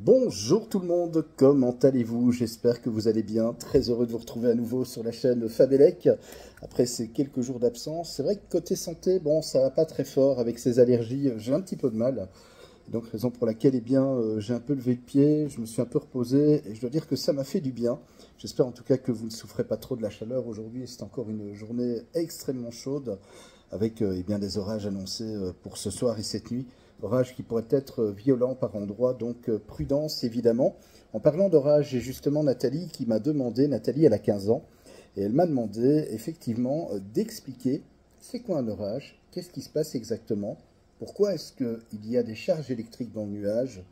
Bonjour tout le monde, comment allez-vous? J'espère que vous allez bien. Très heureux de vous retrouver à nouveau sur la chaîne Fabelec. Après ces quelques jours d'absence, c'est vrai que côté santé, bon, ça va pas très fort avec ces allergies. J'ai un petit peu de mal. Donc raison pour laquelle, j'ai un peu levé le pied, je me suis un peu reposé et je dois dire que ça m'a fait du bien. J'espère en tout cas que vous ne souffrez pas trop de la chaleur aujourd'hui. C'est encore une journée extrêmement chaude avec des orages annoncés pour ce soir et cette nuit. Orages qui pourraient être violents par endroits, donc prudence évidemment. En parlant d'orage, j'ai justement Nathalie qui m'a demandé, Nathalie elle a 15 ans, et elle m'a demandé effectivement d'expliquer c'est quoi un orage, qu'est-ce qui se passe exactement, pourquoi est-ce qu'il y a des charges électriques dans le nuage,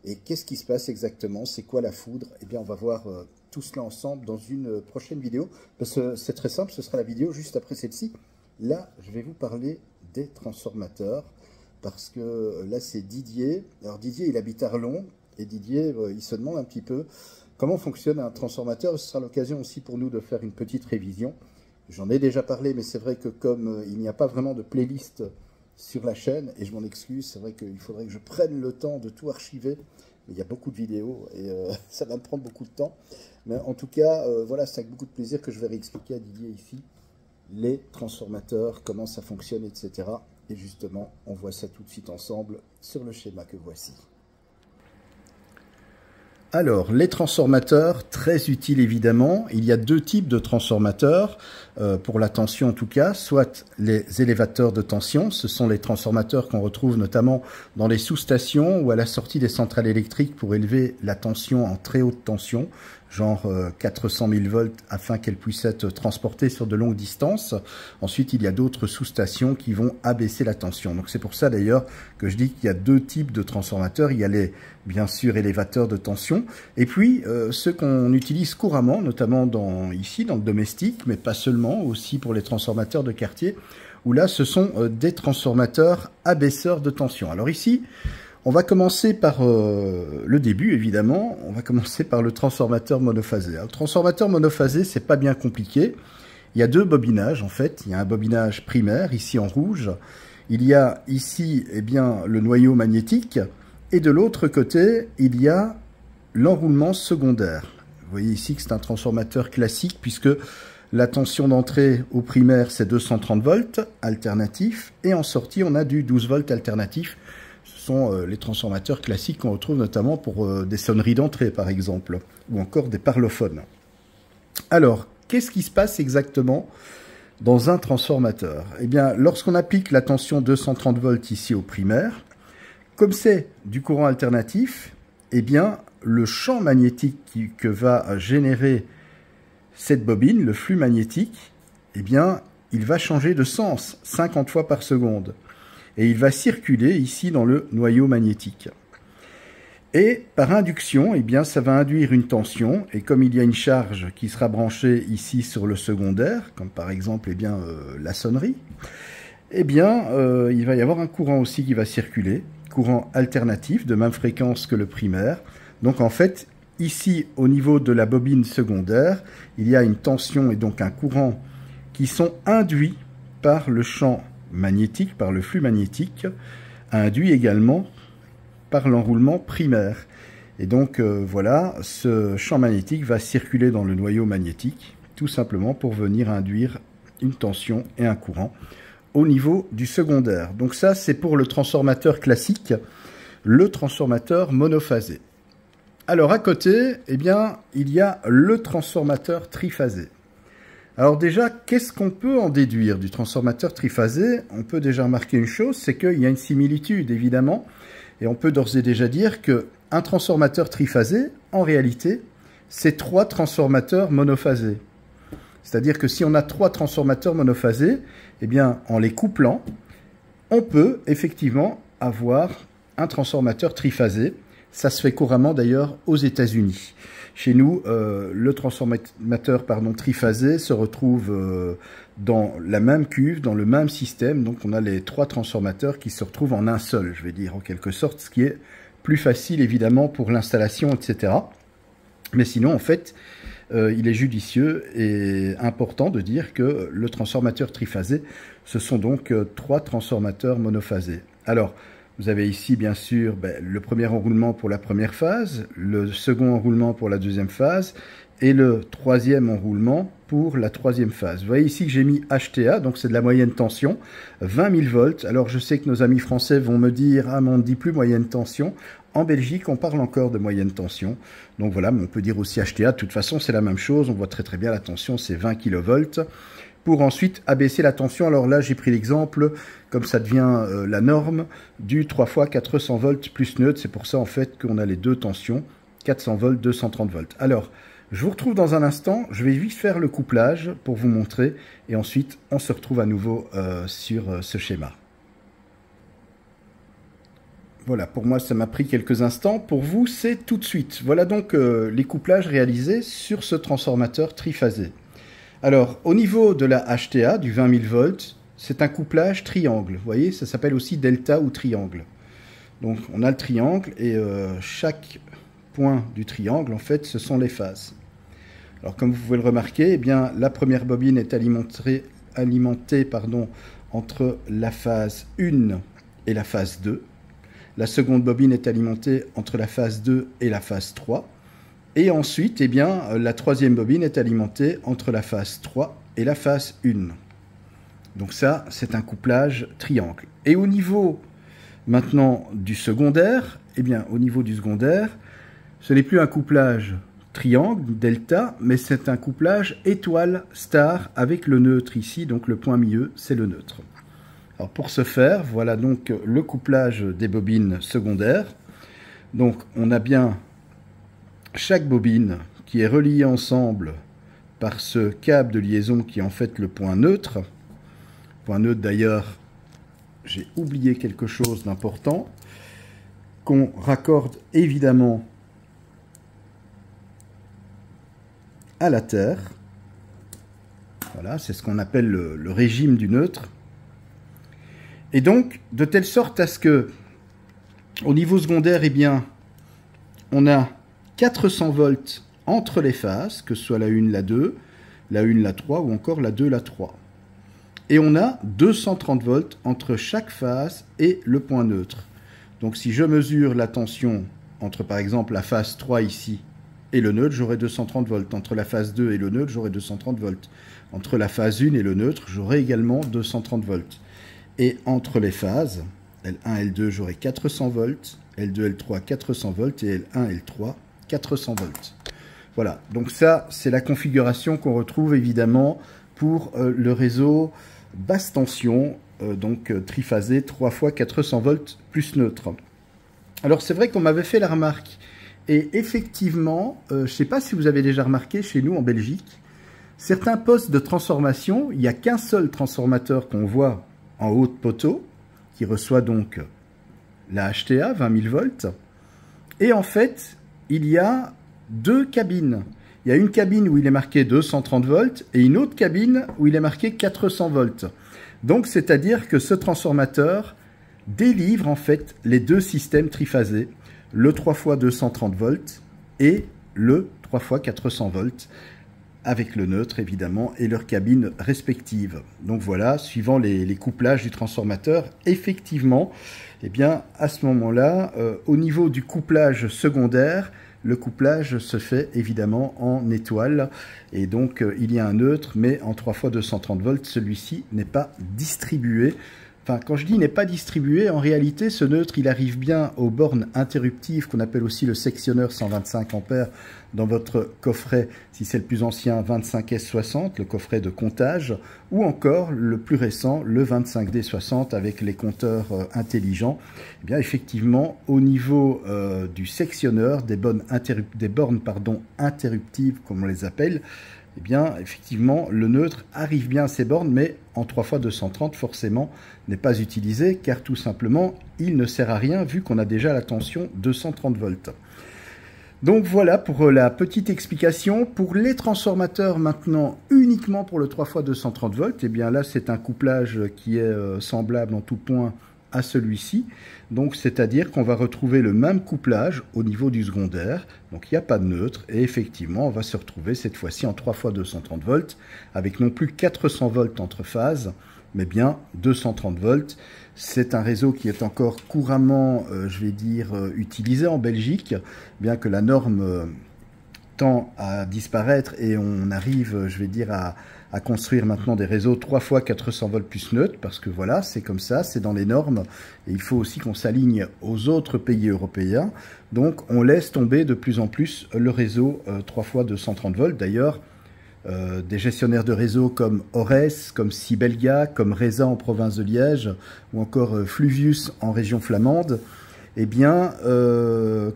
et qu'est-ce qui se passe exactement, c'est quoi la foudre. Eh bien on va voir tout cela ensemble dans une prochaine vidéo, parce que c'est très simple, ce sera la vidéo juste après celle-ci. Là, je vais vous parler des transformateurs. Parce que là, c'est Didier. Alors Didier, il habite Arlon. Et Didier, il se demande un petit peu comment fonctionne un transformateur. Ce sera l'occasion aussi pour nous de faire une petite révision. J'en ai déjà parlé, mais c'est vrai que comme il n'y a pas vraiment de playlist sur la chaîne, et je m'en excuse, c'est vrai qu'il faudrait que je prenne le temps de tout archiver. Mais il y a beaucoup de vidéos et ça va me prendre beaucoup de temps. Mais en tout cas, voilà, c'est avec beaucoup de plaisir que je vais réexpliquer à Didier ici les transformateurs, comment ça fonctionne, etc. Et justement, on voit ça tout de suite ensemble sur le schéma que voici. Alors, les transformateurs, très utiles évidemment. Il y a deux types de transformateurs, pour la tension en tout cas, soit les élévateurs de tension, ce sont les transformateurs qu'on retrouve notamment dans les sous-stations ou à la sortie des centrales électriques pour élever la tension en très haute tension, genre 400 000 volts, afin qu'elle puisse être transportée sur de longues distances. Ensuite, il y a d'autres sous-stations qui vont abaisser la tension. Donc c'est pour ça d'ailleurs que je dis qu'il y a deux types de transformateurs. Il y a les, bien sûr, élévateurs de tension, et puis ceux qu'on utilise couramment, notamment ici dans le domestique, mais pas seulement, aussi pour les transformateurs de quartier, où là ce sont des transformateurs abaisseurs de tension. Alors ici, on va commencer par le début, évidemment. On va commencer par le transformateur monophasé. Alors, le transformateur monophasé, c'est pas bien compliqué. Il y a deux bobinages, en fait. Il y a un bobinage primaire, ici en rouge. Il y a ici, le noyau magnétique. Et de l'autre côté, il y a l'enroulement secondaire. Vous voyez ici que c'est un transformateur classique, puisque la tension d'entrée au primaire, c'est 230 volts alternatif. Et en sortie, on a du 12 volts alternatif. Ce sont les transformateurs classiques qu'on retrouve notamment pour des sonneries d'entrée, par exemple, ou encore des parlophones. Alors, qu'est-ce qui se passe exactement dans un transformateur? Eh bien, lorsqu'on applique la tension 230 volts ici au primaire, comme c'est du courant alternatif, eh bien, le champ magnétique que va générer cette bobine, le flux magnétique, eh bien, il va changer de sens 50 fois par seconde. Et il va circuler ici dans le noyau magnétique. Et par induction, eh bien, ça va induire une tension. Et comme il y a une charge qui sera branchée ici sur le secondaire, comme par exemple la sonnerie, il va y avoir un courant aussi qui va circuler, courant alternatif de même fréquence que le primaire. Donc en fait, ici au niveau de la bobine secondaire, il y a une tension et donc un courant qui sont induits par le champ magnétique, par le flux magnétique, induit également par l'enroulement primaire. Et donc voilà, ce champ magnétique va circuler dans le noyau magnétique, tout simplement pour venir induire une tension et un courant au niveau du secondaire. Donc ça, c'est pour le transformateur classique, le transformateur monophasé. Alors à côté, il y a le transformateur triphasé. Alors déjà, qu'est-ce qu'on peut en déduire du transformateur triphasé? On peut déjà remarquer une chose, c'est qu'il y a une similitude, évidemment, et on peut d'ores et déjà dire qu'un transformateur triphasé, en réalité, c'est trois transformateurs monophasés. C'est-à-dire que si on a trois transformateurs monophasés, en les couplant, on peut effectivement avoir un transformateur triphasé. Ça se fait couramment d'ailleurs aux États-Unis. Chez nous, le transformateur triphasé se retrouve dans la même cuve, dans le même système. Donc on a les trois transformateurs qui se retrouvent en un seul, je vais dire en quelque sorte, ce qui est plus facile évidemment pour l'installation, etc. Mais sinon, en fait, il est judicieux et important de dire que le transformateur triphasé, ce sont donc trois transformateurs monophasés. Alors, Vous avez ici, bien sûr, le premier enroulement pour la première phase, le second enroulement pour la deuxième phase, et le troisième enroulement pour la troisième phase. Vous voyez ici que j'ai mis HTA, donc c'est de la moyenne tension, 20 000 volts. Alors je sais que nos amis français vont me dire « Ah, mais on ne dit plus moyenne tension ». En Belgique, on parle encore de moyenne tension. Donc voilà, mais on peut dire aussi HTA. De toute façon, c'est la même chose. On voit très très bien la tension, c'est 20 kV. Pour ensuite abaisser la tension. Alors là, j'ai pris l'exemple, comme ça devient la norme, du 3 fois 400 volts plus neutre. C'est pour ça, en fait, qu'on a les deux tensions, 400 volts, 230 volts. Alors, je vous retrouve dans un instant. Je vais vite faire le couplage pour vous montrer. Et ensuite, on se retrouve à nouveau sur ce schéma. Voilà, pour moi, ça m'a pris quelques instants. Pour vous, c'est tout de suite. Voilà donc les couplages réalisés sur ce transformateur triphasé. Alors, au niveau de la HTA, du 20 000 volts, c'est un couplage triangle. Vous voyez, ça s'appelle aussi delta ou triangle. Donc, on a le triangle et chaque point du triangle, en fait, ce sont les phases. Alors, comme vous pouvez le remarquer, eh bien, la première bobine est alimentée entre la phase 1 et la phase 2. La seconde bobine est alimentée entre la phase 2 et la phase 3. Et ensuite, eh bien, la troisième bobine est alimentée entre la phase 3 et la phase 1. Donc ça, c'est un couplage triangle. Et au niveau maintenant du secondaire, eh bien, au niveau du secondaire, ce n'est plus un couplage triangle, delta, mais c'est un couplage étoile star avec le neutre ici. Donc le point milieu, c'est le neutre. Alors pour ce faire, voilà donc le couplage des bobines secondaires. Donc on a bien chaque bobine qui est reliée ensemble par ce câble de liaison qui est en fait le point neutre. Point neutre d'ailleurs, j'ai oublié quelque chose d'important, qu'on raccorde évidemment à la Terre. Voilà, c'est ce qu'on appelle le régime du neutre. Et donc, de telle sorte à ce que, au niveau secondaire, eh bien, on a 400 volts entre les phases, que ce soit la 1, la 2, la 1, la 3 ou encore la 2, la 3. Et on a 230 volts entre chaque phase et le point neutre. Donc si je mesure la tension entre par exemple la phase 3 ici et le neutre, j'aurai 230 volts. Entre la phase 2 et le neutre, j'aurai 230 volts. Entre la phase 1 et le neutre, j'aurai également 230 volts. Et entre les phases, L1, L2, j'aurai 400 volts, L2, L3, 400 volts, et L1, L3, 400 volts. Voilà, donc ça, c'est la configuration qu'on retrouve évidemment pour le réseau basse tension, donc triphasé, 3 fois 400 volts plus neutre. Alors c'est vrai qu'on m'avait fait la remarque, et effectivement, je ne sais pas si vous avez déjà remarqué chez nous en Belgique, certains postes de transformation, il n'y a qu'un seul transformateur qu'on voit en haut de poteau, qui reçoit donc la HTA, 20 000 volts, et en fait, il y a deux cabines. Il y a une cabine où il est marqué 230 volts et une autre cabine où il est marqué 400 volts. Donc, c'est-à-dire que ce transformateur délivre en fait les deux systèmes triphasés, le 3 x 230 volts et le 3 x 400 volts, avec le neutre évidemment et leurs cabines respectives. Donc voilà, suivant les couplages du transformateur, effectivement, eh bien, à ce moment-là, au niveau du couplage secondaire, le couplage se fait évidemment en étoile et donc il y a un neutre, mais en 3 x 230 volts, celui-ci n'est pas distribué. Enfin, quand je dis n'est pas distribué, en réalité, ce neutre, il arrive bien aux bornes interruptives qu'on appelle aussi le sectionneur 125 ampères dans votre coffret, si c'est le plus ancien, 25S60, le coffret de comptage, ou encore le plus récent, le 25D60 avec les compteurs intelligents. Eh bien, effectivement, au niveau du sectionneur, des bornes interruptives, comme on les appelle, eh bien, effectivement, le neutre arrive bien à ces bornes, mais en 3 x 230, forcément, n'est pas utilisé, car tout simplement, il ne sert à rien, vu qu'on a déjà la tension 230 volts. Donc voilà pour la petite explication. Pour les transformateurs maintenant, uniquement pour le 3 x 230 volts, eh bien là, c'est un couplage qui est semblable en tout point à celui-ci. Donc, c'est-à-dire qu'on va retrouver le même couplage au niveau du secondaire. Donc, il n'y a pas de neutre. Et effectivement, on va se retrouver cette fois-ci en 3 x 230 volts avec non plus 400 volts entre phases, mais bien 230 volts. C'est un réseau qui est encore couramment, je vais dire, utilisé en Belgique, bien que la norme tend à disparaître et on arrive, je vais dire, à construire maintenant des réseaux 3 fois 400 volts plus neutre, parce que voilà, c'est comme ça, c'est dans les normes, et il faut aussi qu'on s'aligne aux autres pays européens. Donc on laisse tomber de plus en plus le réseau 3 fois 230 volts. D'ailleurs, des gestionnaires de réseau comme Ores, comme Sibelga, comme Reza en province de Liège, ou encore Fluvius en région flamande, eh bien,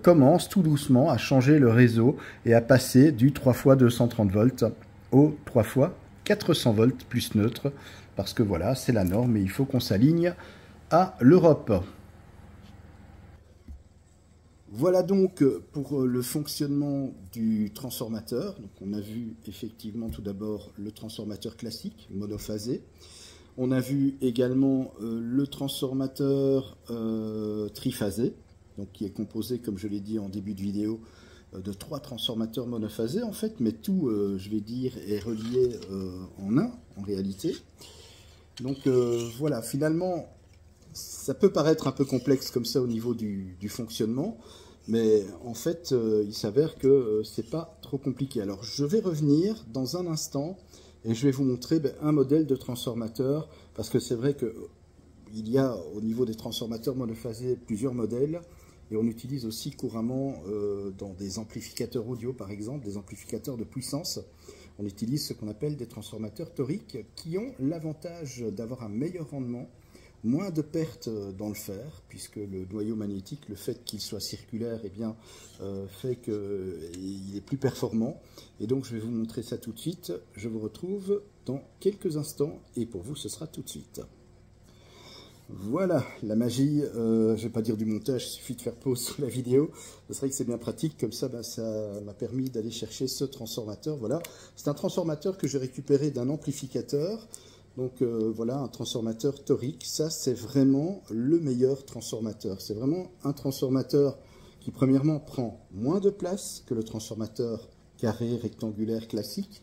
commence tout doucement à changer le réseau et à passer du 3 fois 230 volts au 3 fois 400 volts plus neutre, parce que voilà, c'est la norme et il faut qu'on s'aligne à l'Europe. Voilà donc pour le fonctionnement du transformateur. Donc on a vu effectivement tout d'abord le transformateur classique, monophasé. On a vu également le transformateur triphasé, donc qui est composé, comme je l'ai dit en début de vidéo, de 3 transformateurs monophasés en fait, mais tout, je vais dire, est relié en un en réalité. Donc voilà, finalement, ça peut paraître un peu complexe comme ça au niveau du fonctionnement, mais en fait, il s'avère que c'est pas trop compliqué. Alors je vais revenir dans un instant et je vais vous montrer un modèle de transformateur, parce que c'est vrai qu'il y a au niveau des transformateurs monophasés plusieurs modèles, et on utilise aussi couramment dans des amplificateurs audio par exemple, des amplificateurs de puissance, on utilise ce qu'on appelle des transformateurs toriques qui ont l'avantage d'avoir un meilleur rendement, moins de pertes dans le fer, puisque le noyau magnétique, le fait qu'il soit circulaire, eh bien, fait qu'il est plus performant. Et donc je vais vous montrer ça tout de suite. Je vous retrouve dans quelques instants, et pour vous ce sera tout de suite. Voilà, la magie, je ne vais pas dire du montage, il suffit de faire pause sur la vidéo. C'est vrai que c'est bien pratique, comme ça, ça m'a permis d'aller chercher ce transformateur. Voilà, c'est un transformateur que j'ai récupéré d'un amplificateur. Donc voilà, un transformateur torique, ça c'est vraiment le meilleur transformateur. C'est vraiment un transformateur qui premièrement prend moins de place que le transformateur carré, rectangulaire, classique.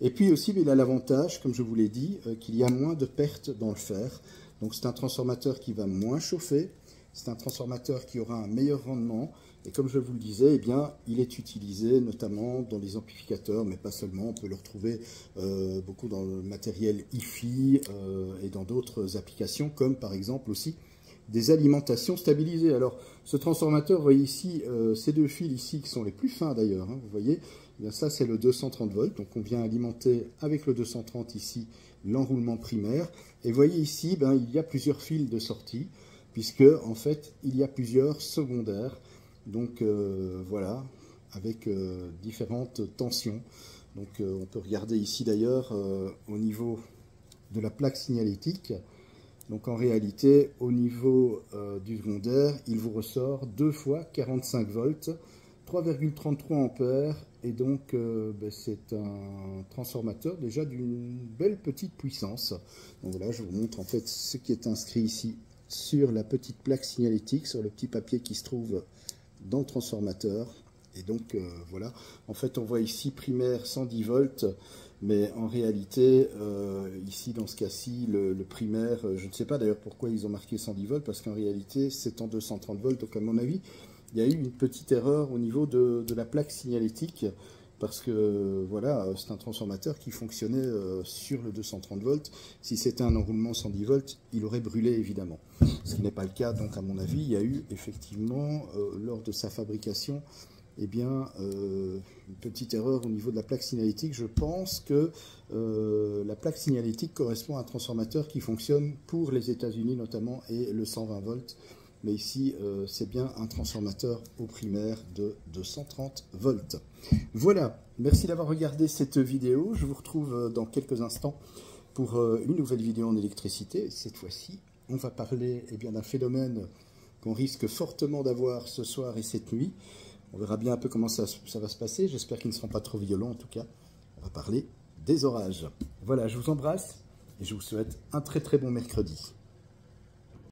Et puis aussi, il a l'avantage, comme je vous l'ai dit, qu'il y a moins de pertes dans le fer. Donc c'est un transformateur qui va moins chauffer, c'est un transformateur qui aura un meilleur rendement. Et comme je vous le disais, eh bien, il est utilisé notamment dans les amplificateurs, mais pas seulement. On peut le retrouver beaucoup dans le matériel hi-fi et dans d'autres applications, comme par exemple aussi des alimentations stabilisées. Alors, ce transformateur, vous voyez ici, ces deux fils ici, qui sont les plus fins d'ailleurs, hein, vous voyez, eh bien, ça c'est le 230 volts. Donc on vient alimenter avec le 230 ici l'enroulement primaire. Et vous voyez ici, il y a plusieurs fils de sortie, puisque en fait, il y a plusieurs secondaires. Donc voilà, avec différentes tensions. Donc on peut regarder ici d'ailleurs au niveau de la plaque signalétique. Donc en réalité, au niveau du secondaire, il vous ressort 2 fois 45 volts, 3,33 ampères. Et donc c'est un transformateur déjà d'une belle petite puissance. Donc voilà, je vous montre en fait ce qui est inscrit ici sur la petite plaque signalétique, sur le petit papier qui se trouve dans le transformateur. Et donc voilà, en fait on voit ici primaire 110 volts, mais en réalité ici dans ce cas-ci le primaire, je ne sais pas d'ailleurs pourquoi ils ont marqué 110 volts, parce qu'en réalité c'est en 230 volts. Donc à mon avis il y a eu une petite erreur au niveau de la plaque signalétique, parce que voilà, c'est un transformateur qui fonctionnait sur le 230 volts. Si c'était un enroulement 110 volts, il aurait brûlé évidemment. Ce qui n'est pas le cas, donc à mon avis, il y a eu effectivement, lors de sa fabrication, eh bien, une petite erreur au niveau de la plaque signalétique. Je pense que la plaque signalétique correspond à un transformateur qui fonctionne pour les États-Unis notamment, et le 120 volts. Mais ici, c'est bien un transformateur au primaire de 230 volts. Voilà, merci d'avoir regardé cette vidéo. Je vous retrouve dans quelques instants pour une nouvelle vidéo en électricité. Cette fois-ci, on va parler d'un phénomène qu'on risque fortement d'avoir ce soir et cette nuit. On verra bien un peu comment ça va se passer. J'espère qu'ils ne seront pas trop violents en tout cas. On va parler des orages. Voilà, je vous embrasse et je vous souhaite un très très bon mercredi.